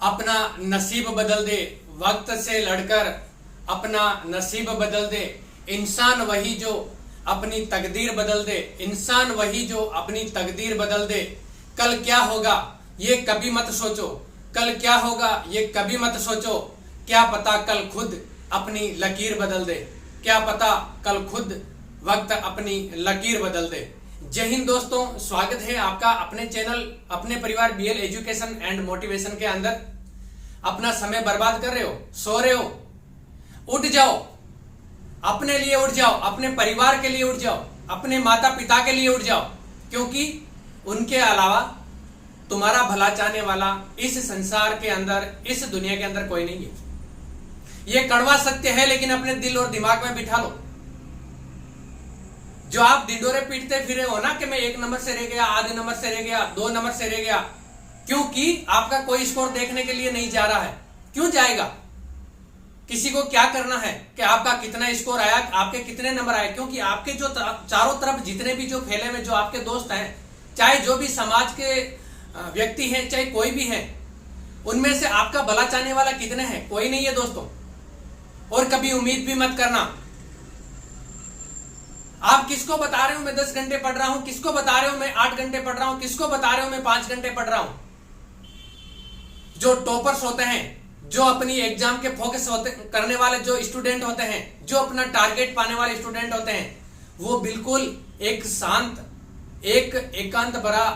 अपना नसीब बदल दे, वक्त से लड़कर अपना नसीब बदल दे। इंसान वही जो अपनी तकदीर बदल दे, इंसान वही जो अपनी तकदीर बदल दे। कल क्या होगा ये कभी मत सोचो, कल क्या होगा ये कभी मत सोचो। क्या पता कल खुद अपनी लकीर बदल दे, क्या पता कल खुद वक्त अपनी लकीर बदल दे। जय हिंद दोस्तों, स्वागत है आपका अपने चैनल अपने परिवार बीएल एजुकेशन एंड मोटिवेशन के अंदर। अपना समय बर्बाद कर रहे हो, सो रहे हो, उठ जाओ, अपने लिए उठ जाओ, अपने परिवार के लिए उठ जाओ, अपने माता पिता के लिए उठ जाओ, क्योंकि उनके अलावा तुम्हारा भला चाहने वाला इस संसार के अंदर, इस दुनिया के अंदर कोई नहीं है। यह कड़वा सत्य है, लेकिन अपने दिल और दिमाग में बिठा लो। जो आप ढिंडोरे पीटते फिरे हो ना कि मैं 1 नंबर से रह गया, आधे नंबर से रह गया, 2 नंबर से रह गया, क्योंकि आपका कोई स्कोर देखने के लिए नहीं जा रहा है। क्यों जाएगा? किसी को क्या करना है कि आपका कितना स्कोर आया, आपके कितने नंबर आए? क्योंकि आपके जो चारों तरफ जितने भी जो फैले हुए जो आपके दोस्त हैं, चाहे जो भी समाज के व्यक्ति हैं, चाहे कोई भी है, उनमें से आपका भला चाहने वाला कितने हैं? कोई नहीं है दोस्तों। और कभी उम्मीद भी मत करना। आप किसको बता रहे हो मैं 10 घंटे पढ़ रहा हूं, किसको बता रहे हो मैं 8 घंटे पढ़ रहा हूं, किसको बता रहे हो मैं 5 घंटे पढ़ रहा हूं? जो टॉपर्स होते हैं, जो अपनी एग्जाम के फोकस करने वाले जो स्टूडेंट होते हैं, जो अपना टारगेट पाने वाले स्टूडेंट होते हैं, वो बिल्कुल एक शांत, एक एकांत भरा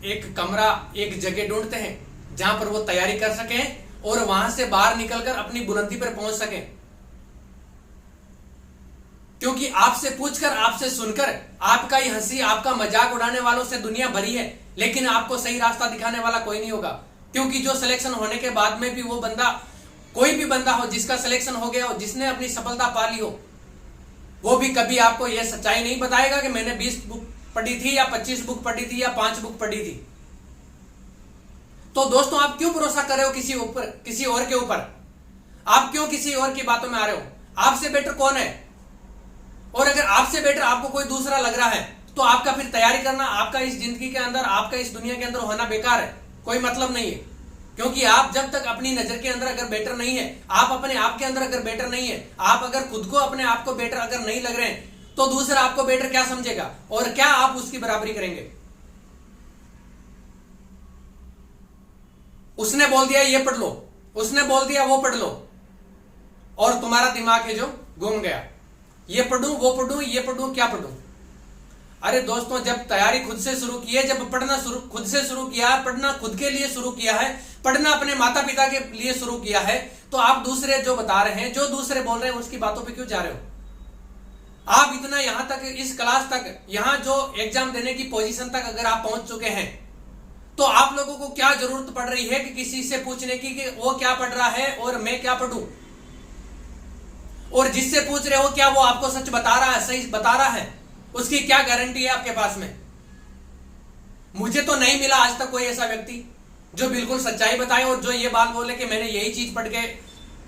एक कमरा, एक जगह ढूंढते हैं जहां पर वो तैयारी कर सकें और वहां से बाहर निकलकर अपनी बुलंदी पर पहुंच सकें। क्योंकि आपसे पूछकर, आपसे सुनकर, आपका ही हंसी, आपका मजाक उड़ाने वालों से दुनिया भरी है, लेकिन आपको सही रास्ता दिखाने वाला कोई नहीं होगा। क्योंकि जो सिलेक्शन होने के बाद में भी वो बंदा, कोई भी बंदा हो जिसका सिलेक्शन हो गया हो, जिसने अपनी सफलता पा ली हो, वो भी कभी आपको यह सच्चाई नहीं बताएगा कि मैंने 20 बुक पढ़ी थी या 25 बुक पढ़ी थी या 5 बुक पढ़ी थी। तो दोस्तों, आप क्यों भरोसा कर रहे हो किसी और के ऊपर? आप क्यों किसी और की बातों में आ रहे हो? आपसे बेटर कौन है? और अगर आपसे बेटर आपको कोई दूसरा लग रहा है, तो आपका फिर तैयारी करना, आपका इस जिंदगी के अंदर, आपका इस दुनिया के अंदर होना बेकार है, कोई मतलब नहीं है। क्योंकि आप जब तक अपनी नजर के अंदर अगर बेटर नहीं है, आप अपने आप के अंदर अगर बेटर नहीं है, आप अगर खुद को अपने आप को बेटर अगर नहीं लग रहे हैं, तो दूसरा आपको बेटर क्या समझेगा और क्या आप उसकी बराबरी करेंगे? उसने बोल दिया ये पढ़ लो, उसने बोल दिया वो पढ़ लो, और तुम्हारा दिमाग है जो घूम गया। ये पढ़ूं, वो पढ़ूं, ये पढ़ूं, क्या पढ़ूं? अरे दोस्तों, जब तैयारी खुद से शुरू की है, जब पढ़ना खुद से शुरू किया है, पढ़ना खुद के लिए शुरू किया है, पढ़ना अपने माता पिता के लिए शुरू किया है, तो आप दूसरे जो बता रहे हैं, जो दूसरे बोल रहे हैं, उसकी बातों पे क्यों जा रहे हो? आप इतना यहां तक, इस क्लास तक, यहां जो एग्जाम देने की पोजीशन तक अगर आप पहुंच चुके हैं, तो आप लोगों को क्या जरूरत पड़ रही है कि किसी से पूछने की कि वो क्या पढ़ रहा है और मैं क्या पढ़ूं? और जिससे पूछ रहे हो, क्या वो आपको सच बता रहा है, सही बता रहा है? उसकी क्या गारंटी है आपके पास में? मुझे तो नहीं मिला आज तक कोई ऐसा व्यक्ति जो बिल्कुल सच्चाई बताए और जो ये बात बोले कि मैंने यही चीज पढ़ के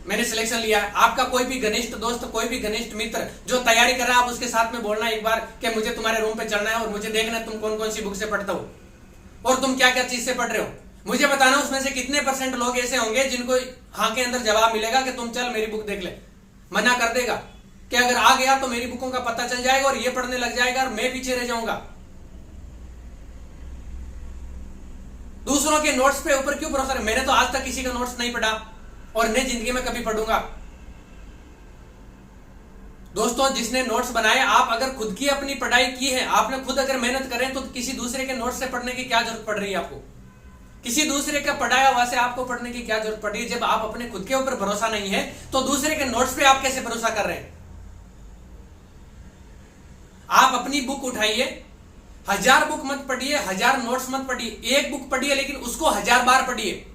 मैंने सिलेक्शन लिया है। आपका कोई भी घनिष्ठ दोस्त, कोई भी घनिष्ठ मित्र जो तैयारी कर रहा है, आप उसके साथ में बोलना एक बार कि मुझे तुम्हारे रूम पे चढ़ना है और मुझे देखना है तुम कौन कौन सी बुक से पढ़ते हो और तुम क्या क्या चीज से पढ़ रहे हो। मुझे बताना उसमें से कितने % लोग ऐसे होंगे जिनको हाँ के अंदर जवाब मिलेगा कि तुम चल मेरी बुक देख ले। मना कर देगा कि अगर आ गया तो मेरी बुकों का पता चल जाएगा और ये पढ़ने लग जाएगा और मैं पीछे रह जाऊंगा। दूसरों के नोट्स पे ऊपर क्यों भरोसा? मैंने तो आज तक किसी का नोट्स नहीं पढ़ा और न जिंदगी में कभी पढ़ूंगा। दोस्तों, जिसने नोट्स बनाए, आप अगर खुद की अपनी पढ़ाई की है, आपने खुद अगर मेहनत करें, तो किसी दूसरे के नोट्स से पढ़ने की क्या जरूरत पड़ रही है आपको? किसी दूसरे का पढ़ाया हुआ से आपको पढ़ने की क्या जरूरत पड़ रही है? जब आप अपने खुद के ऊपर भरोसा नहीं है, तो दूसरे के नोट्स पे आप कैसे भरोसा कर रहे हैं? आप अपनी बुक उठाइए, 1000 बुक मत पढ़िए, 1000 नोट्स मत पढ़िए, एक बुक पढ़िए, लेकिन उसको 1000 बार पढ़िए।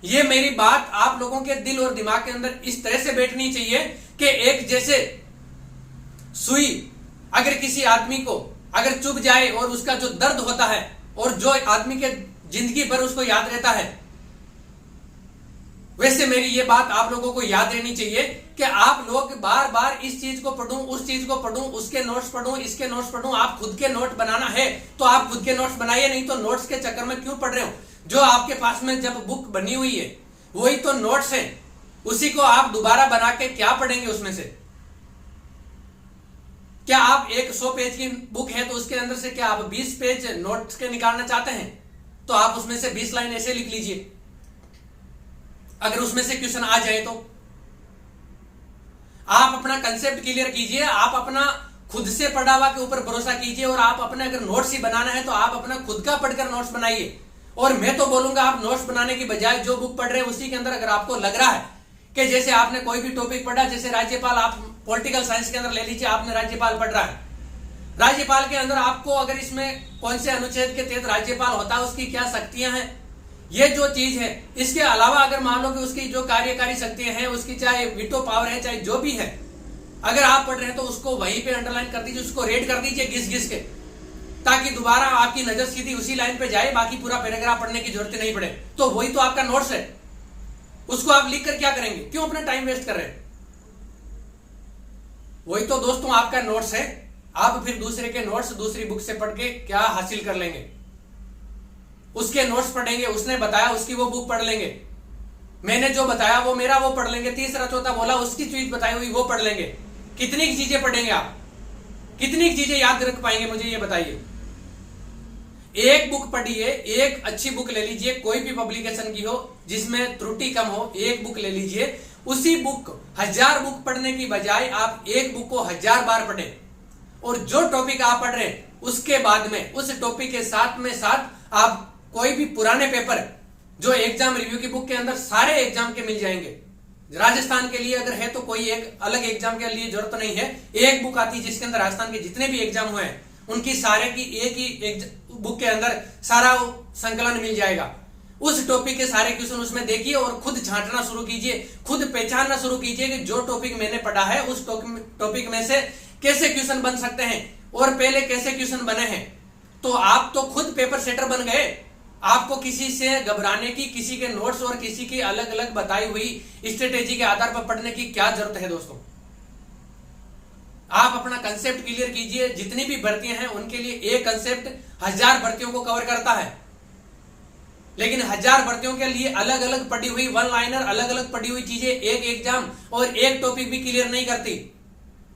ये मेरी बात आप लोगों के दिल और दिमाग के अंदर इस तरह से बैठनी चाहिए कि एक जैसे सुई अगर किसी आदमी को अगर चुभ जाए और उसका जो दर्द होता है और जो आदमी के जिंदगी भर उसको याद रहता है, वैसे मेरी ये बात आप लोगों को याद रहनी चाहिए कि आप लोग बार बार इस चीज को पढ़ूं, उस चीज को पढ़ूं, उसके नोट्स पढ़ूं, इसके नोट्स पढ़ूं। आप खुद के नोट बनाना है तो आप खुद के नोट्स बनाइए, नहीं तो नोट्स के चक्कर में क्यों पढ़ रहे हो? जो आपके पास में जब बुक बनी हुई है, वही तो नोट्स है, उसी को आप दोबारा बना के क्या पढ़ेंगे उसमें से? क्या आप एक 100 पेज की बुक है तो उसके अंदर से क्या आप 20 पेज नोट्स के निकालना चाहते हैं? तो आप उसमें से 20 लाइन ऐसे लिख लीजिए, अगर उसमें से क्वेश्चन आ जाए तो। आप अपना कंसेप्ट क्लियर कीजिए, आप अपना खुद से पढ़ा हुआ के ऊपर भरोसा कीजिए, और आप अपने अगर नोट्स ही बनाना है तो आप अपना खुद का पढ़कर नोट्स बनाइए। और मैं तो बोलूंगा आप नोट्स बनाने की बजाय जो बुक पढ़ रहे हैं उसी के अंदर अगर आपको लग रहा है कि जैसे आपने कोई भी टॉपिक पढ़ा, जैसे राज्यपाल, आप पॉलिटिकल साइंस के अंदर ले लीजिए, आपने राज्यपाल पढ़ रहा है, राज्यपाल के अंदर आपको अगर इसमें कौन से अनुच्छेद के तहत राज्यपाल होता है, उसकी क्या शक्तियां हैं, ये जो चीज है, इसके अलावा अगर मान लो कि उसकी जो कार्यकारी शक्तियां हैं, उसकी चाहे वीटो पावर है, चाहे जो भी है, अगर आप पढ़ रहे हैं तो उसको वहीं पे अंडरलाइन कर दीजिए, उसको रेड कर दीजिए घिस घिस के, ताकि दोबारा आपकी नजर सीधी उसी लाइन पे जाए, बाकी पूरा पैराग्राफ पढ़ने की जरूरत नहीं पड़े। तो वही तो आपका नोट्स है, उसको आप लिख कर क्या करेंगे? क्यों अपना टाइम वेस्ट कर रहे हैं? वही तो दोस्तों आपका नोट्स है। आप फिर दूसरे के नोट्स दूसरी बुक से पढ़ के क्या हासिल कर लेंगे? उसके नोट्स पढ़ेंगे, उसने बताया उसकी वो बुक पढ़ लेंगे, मैंने जो बताया वो मेरा वो पढ़ लेंगे, तीसरा चौथा बोला उसकी चीज बताई हुई वो पढ़ लेंगे। कितनी चीजें पढ़ेंगे आप? कितनी चीजें याद रख पाएंगे? मुझे ये बताइए। एक बुक पढ़िए, एक अच्छी बुक ले लीजिए, कोई भी पब्लिकेशन की हो जिसमें त्रुटि कम हो, एक बुक ले लीजिए। उसी बुक 1000 बुक पढ़ने की बजाय आप एक बुक को 1000 बार पढ़ें, और जो टॉपिक आप पढ़ रहे हैं उसके बाद में उस टॉपिक के साथ में साथ आप कोई भी पुराने पेपर जो एग्जाम रिव्यू की बुक के अंदर सारे एग्जाम के मिल जाएंगे। राजस्थान के लिए अगर है तो कोई एक अलग एग्जाम के लिए जरूरत नहीं है, एक बुक आती है जिसके अंदर राजस्थान के जितने भी एग्जाम हुए हैं उनकी सारे की एक ही बुक के अंदर सारा संकलन मिल जाएगा। उस टॉपिक के सारे क्वेश्चन उसमें देखिए और खुद छांटना शुरू कीजिए, खुद पहचानना शुरू कीजिए कि जो टॉपिक मैंने पढ़ा है उस टॉपिक में से कैसे क्वेश्चन बन सकते हैं और पहले कैसे क्वेश्चन बने हैं। तो आप तो खुद पेपर सेटर बन गए। आपको किसी से घबराने की, किसी के नोट्स और किसी की अलग अलग बताई हुई स्ट्रेटेजी के आधार पर पढ़ने की क्या जरूरत है दोस्तों? आप अपना कंसेप्ट क्लियर कीजिए। जितनी भी भर्तियां हैं उनके लिए एक कंसेप्ट 1000 भर्तियों को कवर करता है, लेकिन 1000 भर्तियों के लिए अलग अलग पढ़ी हुई वन लाइनर, अलग अलग पढ़ी हुई चीजें एक एग्जाम और एक टॉपिक भी क्लियर नहीं करती।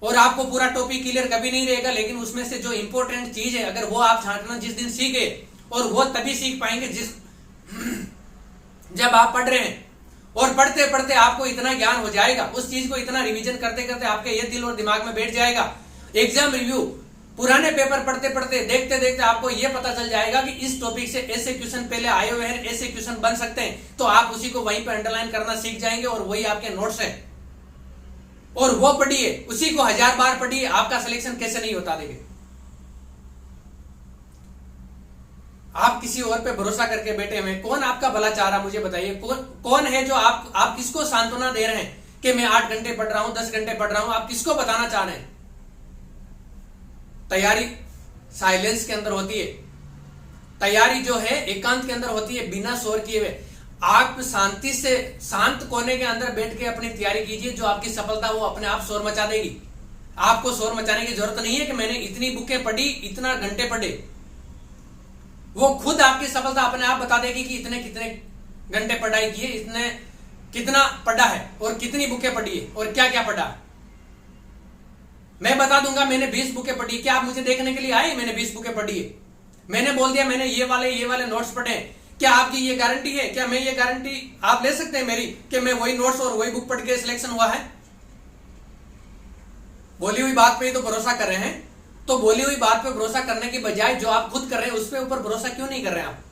और आपको पूरा टॉपिक क्लियर कभी नहीं रहेगा, लेकिन उसमें से जो इंपॉर्टेंट चीज है अगर वो आप छांटना जिस दिन सीखे, और वो तभी सीख पाएंगे जब आप पढ़ रहे हैं, और पढ़ते पढ़ते आपको इतना ज्ञान हो जाएगा, उस चीज को इतना रिवीजन करते करते आपके ये दिल और दिमाग में बैठ जाएगा। एग्जाम रिव्यू पुराने पेपर पढ़ते पढ़ते देखते देखते आपको ये पता चल जाएगा कि इस टॉपिक से ऐसे क्वेश्चन पहले आए हुए हैं, ऐसे क्वेश्चन बन सकते हैं, तो आप उसी को वहीं पे अंडरलाइन करना सीख जाएंगे और वही आपके नोट्स हैं। और वो पढ़िए, उसी को 1000 बार पढ़िए, आपका सिलेक्शन कैसे नहीं होता देखिए। आप किसी और पे भरोसा करके बैठे हुए, कौन आपका भला चाह रहा मुझे बताइए? कौन है जो आप किसको सांत्वना दे रहे हैं कि मैं 8 घंटे पढ़ रहा हूं, 10 घंटे पढ़ रहा हूं? आप किसको बताना चाह रहे हैं? तैयारी साइलेंस के अंदर होती है, तैयारी जो है एकांत के अंदर होती है, बिना शोर किए हुए। आप शांति से शांत कोने के अंदर बैठ के अपनी तैयारी कीजिए, जो आपकी सफलता वो अपने आप शोर मचा देगी। आपको शोर मचाने की जरूरत नहीं है कि मैंने इतनी बुकें पढ़ी, इतना घंटे पढ़े। वो खुद आपकी सफलता अपने आप बता देगी कि इतने कितने घंटे पढ़ाई किए, इतने कितना पढ़ा है और कितनी बुकें पढ़ी है और क्या क्या पढ़ा। मैं बता दूंगा मैंने 20 बुकें पढ़ी, क्या आप मुझे देखने के लिए आए मैंने 20 बुकें पढ़ी है? मैंने बोल दिया मैंने ये वाले नोट्स पढ़े, क्या आपकी ये गारंटी है? क्या मैं ये गारंटी आप ले सकते हैं मेरी कि मैं वही नोट्स और वही बुक पढ़ के सिलेक्शन हुआ है? बोली हुई बात पे ही तो भरोसा कर रहे हैं, तो बोली हुई बात पे भरोसा करने की बजाय जो आप खुद कर रहे हैं उस पे ऊपर भरोसा क्यों नहीं कर रहे हैं आप?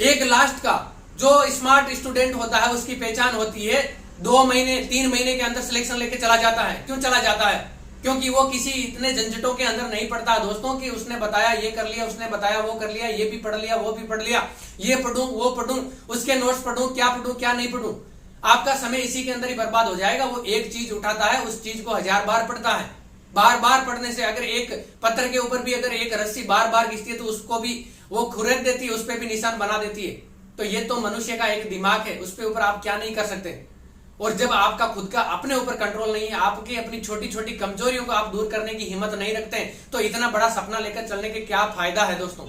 एक लास्ट का जो स्मार्ट स्टूडेंट होता है उसकी पहचान होती है 2 महीने 3 महीने के अंदर सिलेक्शन लेके चला जाता है। क्यों चला जाता है? क्योंकि वो किसी इतने झंझटों के अंदर नहीं पड़ता दोस्तों, कि उसने बताया ये कर लिया, उसने बताया वो कर लिया, ये भी पढ़ लिया, वो भी पढ़ लिया, ये पढ़ूं वो पढ़ूं, उसके नोट्स पढ़ूं, क्या नहीं पढ़ूं। आपका समय इसी के अंदर ही बर्बाद हो जाएगा। वो एक चीज उठाता है, उस चीज को 1000 बार पढ़ता है। बार बार पढ़ने से अगर एक पत्थर के ऊपर भी अगर एक रस्सी बार बार घिसती है तो उसको भी वो खुरेद देती है, उस पर भी निशान बना देती है। तो ये तो मनुष्य का एक दिमाग है, उस पर ऊपर आप क्या नहीं कर सकते। और जब आपका खुद का अपने ऊपर कंट्रोल नहीं है, आपकी अपनी छोटी छोटी कमजोरियों को आप दूर करने की हिम्मत नहीं रखते, तो इतना बड़ा सपना लेकर चलने के क्या फायदा है दोस्तों?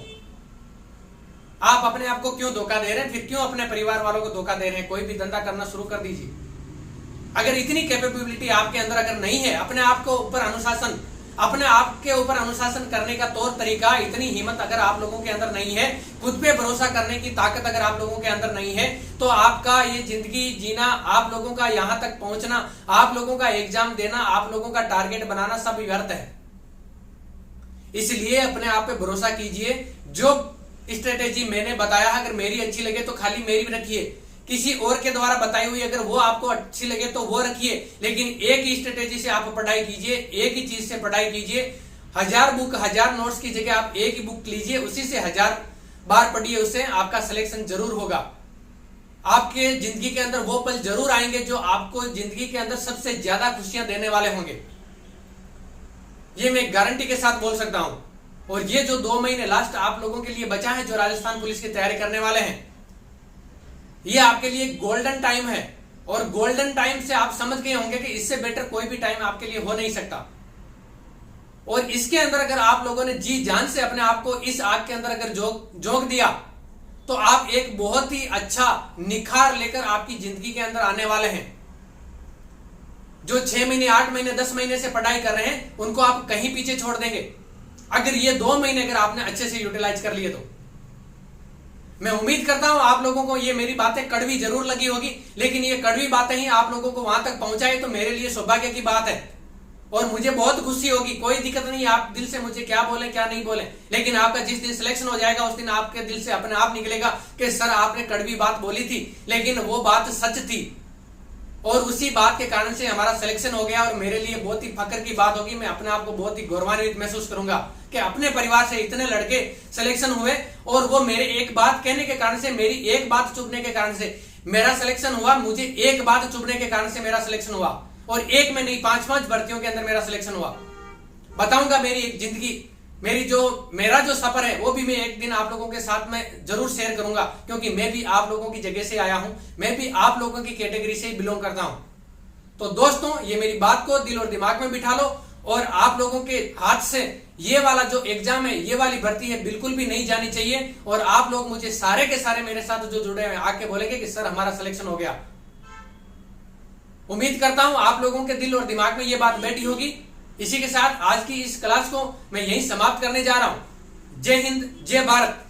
आप अपने आप को क्यों धोखा दे रहे हैं, फिर क्यों अपने परिवार वालों को धोखा दे रहे हैं? कोई भी धंधा करना शुरू कर दीजिए। अगर इतनी कैपेबिलिटी आपके अंदर अगर नहीं है, अपने आप को ऊपर अनुशासन, अपने आप के ऊपर अनुशासन करने का तौर तरीका, इतनी हिम्मत अगर आप लोगों के अंदर नहीं है, खुद पे भरोसा करने की ताकत अगर आप लोगों के अंदर नहीं है, तो आपका ये जिंदगी जीना, आप लोगों का यहां तक पहुंचना, आप लोगों का एग्जाम देना, आप लोगों का टारगेट बनाना सब व्यर्थ है। इसलिए अपने आप पे भरोसा कीजिए। जो स्ट्रेटेजी मैंने बताया, अगर मेरी अच्छी लगे तो खाली मेरी भी रखिए, किसी और के द्वारा बताई हुई अगर वो आपको अच्छी लगे तो वो रखिए, लेकिन एक ही स्ट्रेटेजी से आप पढ़ाई कीजिए, एक ही चीज से पढ़ाई कीजिए। 1000 बुक 1000 नोट्स की जगह आप एक ही बुक लीजिए, उसी से 1000 बार पढ़िए, उससे आपका सिलेक्शन जरूर होगा। आपके जिंदगी के अंदर वो पल जरूर आएंगे जो आपको जिंदगी के अंदर सबसे ज्यादा खुशियां देने वाले होंगे, ये मैं गारंटी के साथ बोल सकता हूं। और ये जो 2 महीने लास्ट आप लोगों के लिए बचा है, जो राजस्थान पुलिस की तैयारी करने वाले हैं, ये आपके लिए गोल्डन टाइम है। और गोल्डन टाइम से आप समझ गए होंगे कि इससे बेटर कोई भी टाइम आपके लिए हो नहीं सकता। और इसके अंदर अगर आप लोगों ने जी जान से अपने आप को इस आग के अंदर अगर झोंक दिया, तो आप एक बहुत ही अच्छा निखार लेकर आपकी जिंदगी के अंदर आने वाले हैं। जो 6 महीने 8 महीने 10 महीने से पढ़ाई कर रहे हैं, उनको आप कहीं पीछे छोड़ देंगे अगर ये 2 महीने अगर आपने अच्छे से यूटिलाइज कर लिए तो। मैं उम्मीद करता हूं आप लोगों को ये मेरी बातें कड़वी जरूर लगी होगी, लेकिन ये कड़वी बातें ही आप लोगों को वहां तक पहुंचाए तो मेरे लिए सौभाग्य की बात है और मुझे बहुत खुशी होगी। कोई दिक्कत नहीं, आप दिल से मुझे क्या बोले क्या नहीं बोले, लेकिन आपका जिस दिन सिलेक्शन हो जाएगा उस दिन आपके दिल से अपने आप निकलेगा कि सर आपने कड़वी बात बोली थी, लेकिन वो बात सच थी और उसी बात के कारण से हमारा सिलेक्शन हो गया। और मेरे लिए बहुत ही फक्र की बात होगी, मैं अपने आप को बहुत ही गौरवान्वित महसूस करूंगा कि अपने परिवार से इतने लड़के सिलेक्शन हुए और वो मेरे एक बात कहने के कारण से, मेरी एक बात चुभने के कारण से मेरा सिलेक्शन हुआ। मुझे एक बात चुभने के कारण से मेरा सिलेक्शन हुआ और एक में नहीं 5-5 भर्तियों के अंदर मेरा सिलेक्शन हुआ। बताऊंगा मेरी एक जिंदगी, मेरा जो सफर है वो भी मैं एक दिन आप लोगों के साथ में जरूर शेयर करूंगा, क्योंकि मैं भी आप लोगों की जगह से आया हूं, मैं भी आप लोगों की कैटेगरी से बिलोंग करता हूं। तो दोस्तों, ये मेरी बात को दिल और दिमाग में बिठा लो और आप लोगों के हाथ से ये वाला जो एग्जाम है, ये वाली भर्ती है, बिल्कुल भी नहीं जानी चाहिए। और आप लोग मुझे सारे के सारे मेरे साथ जो जुड़े हैं आके बोलेंगे कि सर हमारा सिलेक्शन हो गया। उम्मीद करता हूं आप लोगों के दिल और दिमाग में ये बात बैठी होगी। इसी के साथ आज की इस क्लास को मैं यहीं समाप्त करने जा रहा हूं। जय हिंद, जय भारत।